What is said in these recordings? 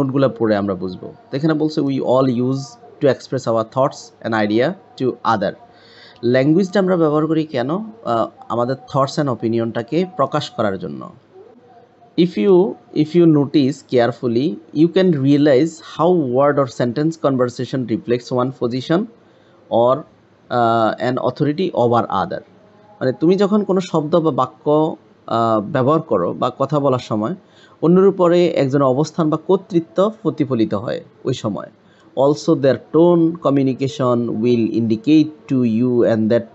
নোটগুলো পড়ে আমরা বুঝবো। তো এখানে বলছে we all use to express our thoughts and idea to other. ল্যাঙ্গুয়েজটা আমরা ব্যবহার করি কেন? আমাদের থটস অ্যান্ড অপিনিয়নটাকে প্রকাশ করার জন্য। If you notice carefully, you can realize how word or sentence conversation reflects one position or an authority over other. মানে তুমি যখন কোনো শব্দ বা বাক্য ব্যবহার করো বা কথা বলার সময় অন্যের উপরে একজনের অবস্থান বা কর্তৃত্ব প্রতিফলিত হয় ওই সময়। Also their tone communication will indicate to you and that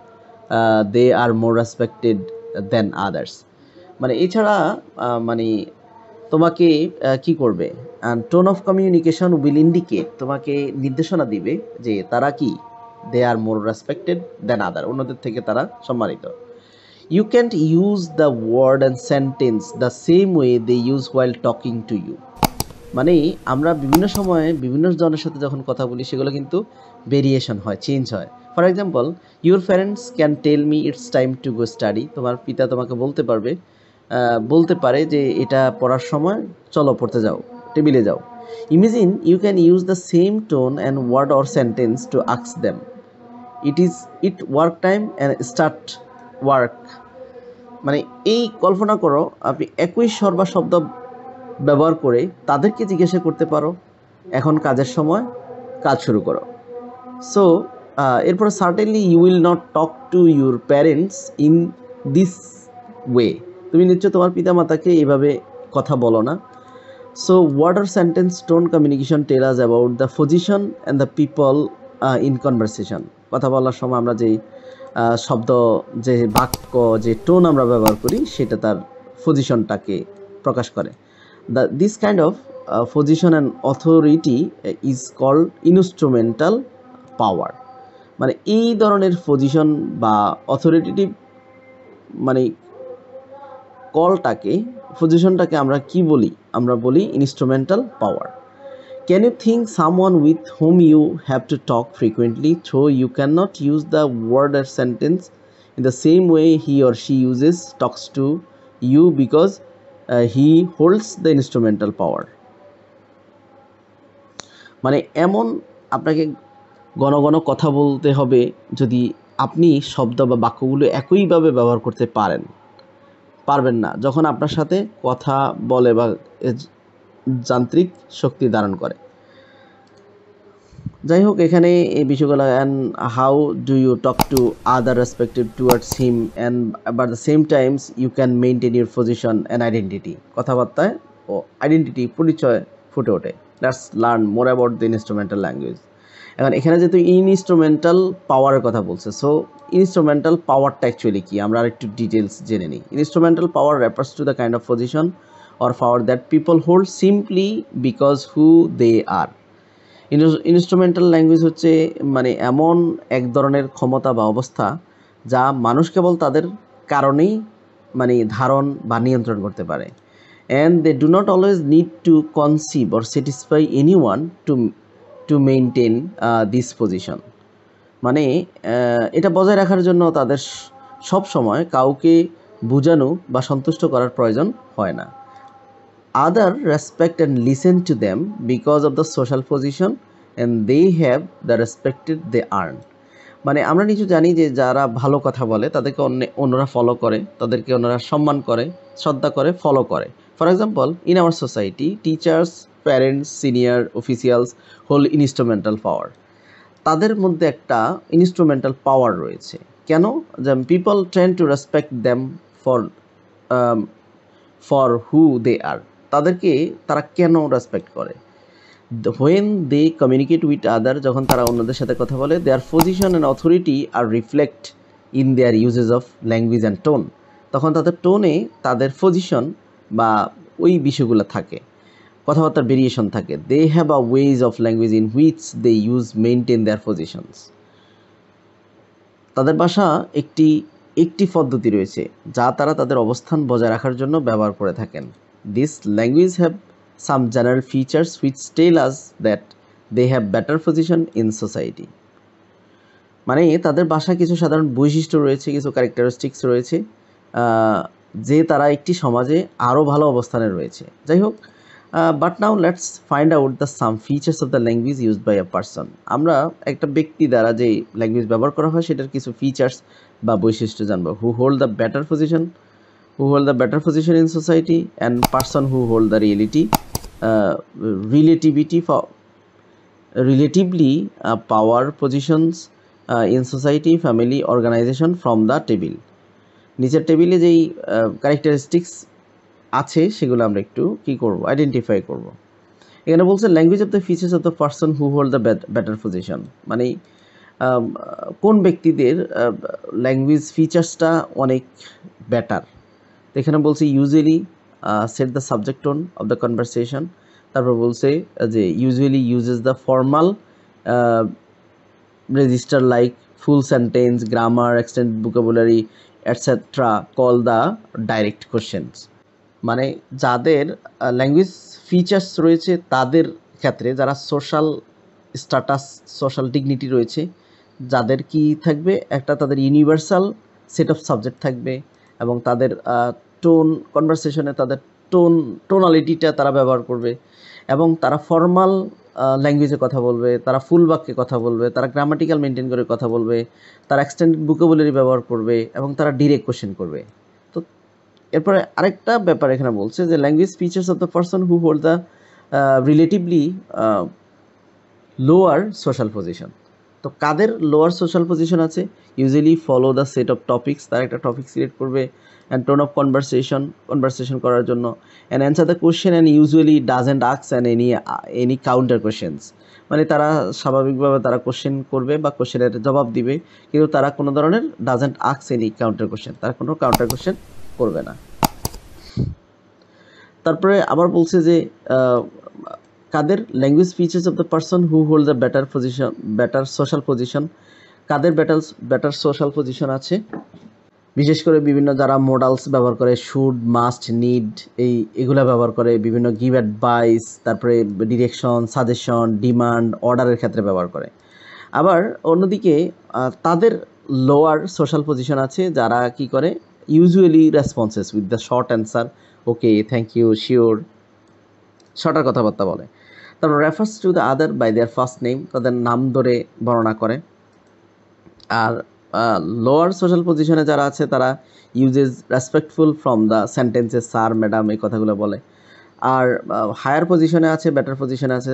they are more respected than others. মানে এছাড়া মানে তোমাকে কি করবে, tone of communication will indicate, তোমাকে নির্দেশনা দিবে যে তারা কি, দে আর মোর রেসপেক্টেড দেন আদার, অন্যদের থেকে তারা সম্মানিত। You can't use the word and sentence the same way they use while talking to you. মানে আমরা বিভিন্ন সময়ে বিভিন্ন জনের সাথে যখন কথা বলি সেগুলো কিন্তু ভেরিয়েশন হয়, চেঞ্জ হয়। For example, your parents can tell me it's time to go study. তোমার পিতা তোমাকে বলতে পারে যে এটা পড়ার সময়, চলো পড়তে যাও, টেবিলে যাও। Imagine you can use the same tone and word or sentence to ask them it work time and start work. মানে এই কল্পনা করো, আপনি একই স্বর বা শব্দ ব্যবহার করে তাদেরকে জিজ্ঞাসা করতে পারো, এখন কাজের সময়, কাজ শুরু করো। সো এরপরে certainly you will not talk to your parents in this way. তুমি নিশ্চয় তোমার পিতামাতাকে এইভাবে কথা বলো না। So word or sentence tone communication tell us about the position and the people in conversation. কথা বলার সময় আমরা যেই শব্দ, যে বাক্য, যে টোন আমরা ব্যবহার করি সেটা তার পজিশনটাকে প্রকাশ করে। This kind of position and authority is called instrumental power. মানে এই ধরনের পজিশন বা অথরিটেটিভ মানে পজিশনটাকে আমরা কি বলি? আমরা বলি instrumental power. Can you think someone with whom you have to talk frequently, though you cannot use the word or sentence in the same way he or she talks to you because he holds the instrumental power? মানে এমন আপনাকে ঘন ঘন কথা বলতে হবে যদি আপনি শব্দ বা বাক্যগুলো একইভাবে ব্যবহার করতে পারবেন না যখন আপনার সাথে কথা বলে বা যান্ত্রিক শক্তি ধারণ করে। যাই হোক, এখানে এই বিষয়গুলো, and how do you talk to other respective towards him and but the same times you can maintain your position and identity. কথাবার্তায় ও আইডেন্টিটি, পরিচয় ফুটে ওঠে। Let's learn more about the instrumental language. এখন এখানে যেহেতু ইনস্ট্রুমেন্টাল পাওয়ারের কথা বলছে, সো ইনস্ট্রুমেন্টাল পাওয়ারটা অ্যাকচুয়ালি কি আমরা আরেকটু ডিটেলস জেনে নিই। Instrumental power refers to the kind of position or power that people hold simply because who they are. Instrumental language হচ্ছে মানে এমন এক ধরনের ক্ষমতা বা অবস্থা যা মানুষ কেবল তাদের কারণেই মানে ধারণ বা নিয়ন্ত্রণ করতে পারে। And they do not always need to conceive or satisfy anyone to maintain this position. মানে এটা বজায় রাখার জন্য তাদের সব সময় কাউকে বোঝানো বা সন্তুষ্ট করার প্রয়োজন হয় না। Other respect and listen to them because of the social position and they have the respect they earn. মানে আমরা নিশ্চয় জানি যে যারা ভালো কথা বলে তাদেরকে অন্যরা ফলো করে, তাদেরকে অন্যরা সম্মান করে, শ্রদ্ধা করে, ফলো করে। For example, in our society teachers, parents, senior officials hold instrumental power. তাদের মধ্যে একটা ইনস্ট্রুমেন্টাল পাওয়ার রয়েছে। কেন? যে people trend to respect them for who they are. তাদেরকে তারা কেন রেসপেক্ট করে? When they communicate with other, যখন তারা অন্যদের সাথে কথা বলে, their position and authority are reflect in their usages of language and tone. তখন তাদের টোনে তাদের পজিশন বা ওই বিষয়গুলো থাকে, কথাবার্তার ভেরিয়েশন থাকে। They have a ways of language in which they use maintain their positions. তাদের ভাষা একটি পদ্ধতি রয়েছে যা তারা তাদের অবস্থান বজায় রাখার জন্য ব্যবহার করে থাকেন। This language have some general features which tell us that they have better position in society. মানে তাদের ভাষা কিছু সাধারণ বৈশিষ্ট্য রয়েছে, কিছু ক্যারেক্টারিস্টিক্স রয়েছে যে তারা একটি সমাজে আরও ভালো অবস্থানে রয়েছে। যাই হোক, but now let's find out the some features of the language used by a person. আমরা একটা ব্যক্তি দ্বারা যে ল্যাঙ্গুয়েজ ব্যবহার করা হয় সেটার কিছু ফিচার্স বা বৈশিষ্ট্য জানবো। হু hold the better position, who hold the better position in society, and person who hold the relatively power positions in society, family, organization from the table. নিচের টেবিলে যেই ক্যারেক্টারিস্টিক্স আছে সেগুলো আমরা একটু কি করব, আইডেন্টিফাই করব। এখানে বলছে language of the features of the person who hold the better position, মানে কোন ব্যক্তিদের ল্যাঙ্গুয়েজ ফিচার্সটা অনেক বেটার। তো এখানে বলছে usually set the subject tone of the conversation, তারপর বলছে যে usually uses the formal register like full sentence, grammar, extended vocabulary etcetera call the direct questions. মানে যাদের ল্যাঙ্গুয়েজ ফিচার্স রয়েছে তাদের ক্ষেত্রে, যারা সোশ্যাল স্ট্যাটাস, সোশ্যাল ডিগনিটি রয়েছে, যাদের কি থাকবে, একটা তাদের ইউনিভার্সাল সেট অফ সাবজেক্ট থাকবে এবং তাদের টোন, কনভারসেশনে তাদের টোনালিটিটা তারা ব্যবহার করবে এবং তারা ফর্মাল ল্যাঙ্গুয়েজে কথা বলবে, তারা ফুল বাক্যে কথা বলবে, তারা গ্রামাটিক্যাল মেনটেন করে কথা বলবে, তারা এক্সটেন্ডেড ভোকাবুলারি ব্যবহার করবে এবং তারা ডিরেক্ট কোশ্চেন করবে। তো এরপরে আরেকটা ব্যাপার এখানে বলছে যে language features of the person who hold the relatively lower social position. তো কাদের লোয়ার সোশ্যাল পজিশন আছে, usually follow the set of topics, তারা একটা টপিক সিলেক্ট করবে, অ্যান্ড টোন অফ কনভারসেশন করার জন্য, and answer the question and usually doesn't ask and any counter questions. মানে তারা স্বাভাবিকভাবে তারা কোশ্চেন করবে বা কোশ্চেনের জবাব দিবে, কিন্তু তারা কোনো ধরনের doesn't ask any counter question, তারা কোনো কাউন্টার কোশ্চেন করবে না। তারপরে আবার বলছে যে কাদের language features of the person who hold the better social position, কাদের বেটার সোশ্যাল পজিশন আছে, বিশেষ করে বিভিন্ন যারা মোডালস ব্যবহার করে, শুড, মাস্ট, নিড, এগুলা ব্যবহার করে, বিভিন্ন গিভ অ্যাডভাইস, তারপরে ডিরেকশন, সাজেশন, ডিমান্ড, অর্ডারের ক্ষেত্রে ব্যবহার করে। আবার অন্যদিকে তাদের লোয়ার সোশ্যাল পজিশন আছে যারা কি করে, usually responses with the short answer, okay, thank you, sure, shorter কথাবার্তা বলে। তারপর refers to the other by their first name, তাদের নাম ধরে বর্ণনা করে। আর লোয়ার সোশ্যাল পজিশনে যারা আছে তারা uses respectful from the sentences, sir, madam, এই কথাগুলো বলে। আর হায়ার পজিশনে আছে, বেটার পজিশনে আছে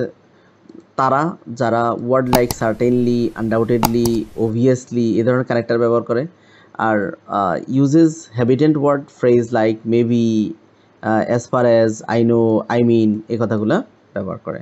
তারা যারা word like certainly, undoubtedly, obviously এই ধরনের ক্যারেক্টার ব্যবহার করে। আর usages habitant word phrase like maybe, as far as, I know, I mean, এই কথাগুলো ব্যবহার করে।